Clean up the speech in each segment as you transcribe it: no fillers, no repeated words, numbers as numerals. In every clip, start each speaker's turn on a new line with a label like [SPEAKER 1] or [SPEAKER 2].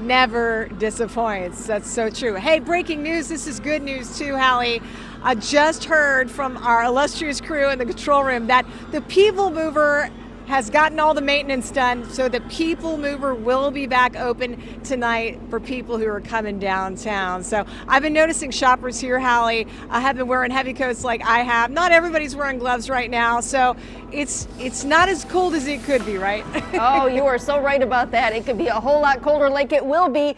[SPEAKER 1] never disappoints. That's so true. Hey, breaking news. This is good news too, Hallie. I just heard from our illustrious crew in the control room that the People Mover has gotten all the maintenance done, so the People Mover will be back open tonight for people who are coming downtown. So I've been noticing shoppers here, Hallie, have been wearing heavy coats like I have. Not everybody's wearing gloves right now, so it's not as cold as it could be, right?
[SPEAKER 2] Oh, you are so right about that. It could be a whole lot colder like it will be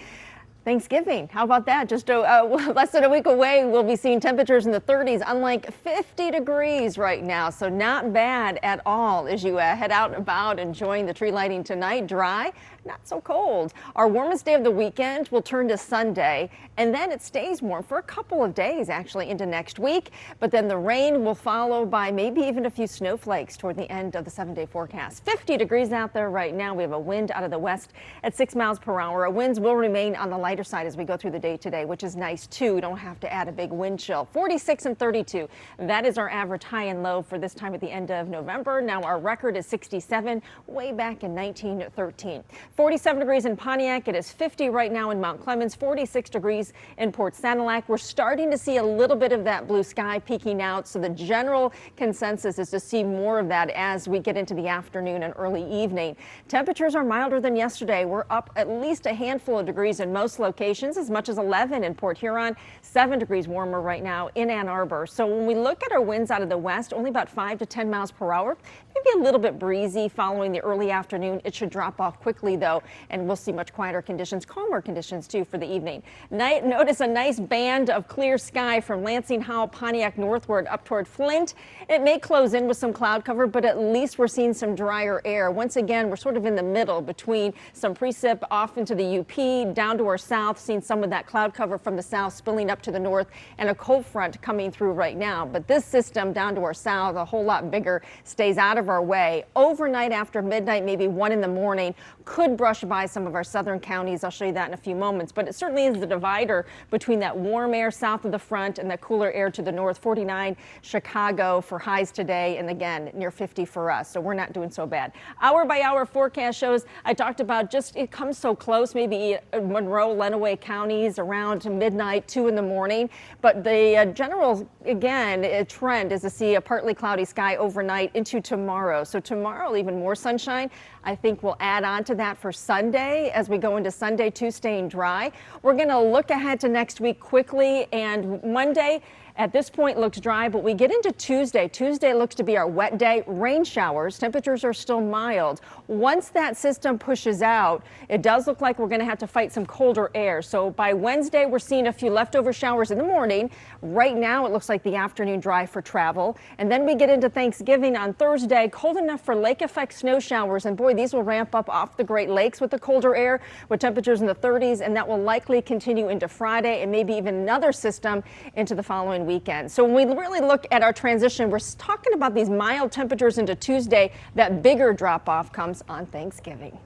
[SPEAKER 2] Thanksgiving. How about that? Just less than a week away, we'll be seeing temperatures in the 30s, unlike 50 degrees right now. So not bad at all as you head out and about enjoying the tree lighting tonight. Dry, not so cold. Our warmest day of the weekend will turn to Sunday, and then it stays warm for a couple of days actually into next week. But then the rain will follow by maybe even a few snowflakes toward the end of the 7-day forecast. 50 degrees out there right now. We have a wind out of the west at 6 miles per hour. Our winds will remain on the lighter side as we go through the day today, which is nice too. We don't have to add a big wind chill. 46 and 32. That is our average high and low for this time at the end of November. Now our record is 67 way back in 1913. 47 degrees in Pontiac. It is 50 right now in Mount Clemens. 46 degrees in Port Sanilac. We're starting to see a little bit of that blue sky peeking out. So the general consensus is to see more of that as we get into the afternoon and early evening. Temperatures are milder than yesterday. We're up at least a handful of degrees in most locations, as much as 11 in Port Huron, 7 degrees warmer right now in Ann Arbor. So when we look at our winds out of the west, only about 5 to 10 miles per hour, maybe a little bit breezy following the early afternoon. It should drop off quickly though, and we'll see much quieter conditions, calmer conditions too for the evening. Notice a nice band of clear sky from Lansing, Howell, Pontiac northward up toward Flint. It may close in with some cloud cover, but at least we're seeing some drier air. Once again, we're sort of in the middle between some precip off into the UP, down to our south, seeing some of that cloud cover from the south spilling up to the north, and a cold front coming through right now. But this system down to our south, a whole lot bigger, stays out of our way. Overnight after midnight, maybe 1 in the morning, could brush by some of our southern counties. I'll show you that in a few moments, but it certainly is the divider between that warm air south of the front and that cooler air to the north. 49 Chicago for highs today, and again near 50 for us, so we're not doing so bad. Hour by hour forecast shows I talked about, just it comes so close, maybe Monroe, Lenawee counties around midnight, 2 in the morning, but the general again trend is to see a partly cloudy sky overnight into tomorrow. So tomorrow even more sunshine. I think we'll add on to that for Sunday as we go into Sunday too, staying dry. We're going to look ahead to next week quickly, and Monday at this point looks dry, but we get into Tuesday. Tuesday looks to be our wet day. Rain showers. Temperatures are still mild. Once that system pushes out, it does look like we're going to have to fight some colder air. So by Wednesday, we're seeing a few leftover showers in the morning. Right now, it looks like the afternoon dry for travel. And then we get into Thanksgiving on Thursday, cold enough for lake effect snow showers. And boy, these will ramp up off the Great Lakes with the colder air, with temperatures in the 30s. And that will likely continue into Friday and maybe even another system into the following weekend. So when we really look at our transition, we're talking about these mild temperatures into Tuesday. That bigger drop off comes on Thanksgiving.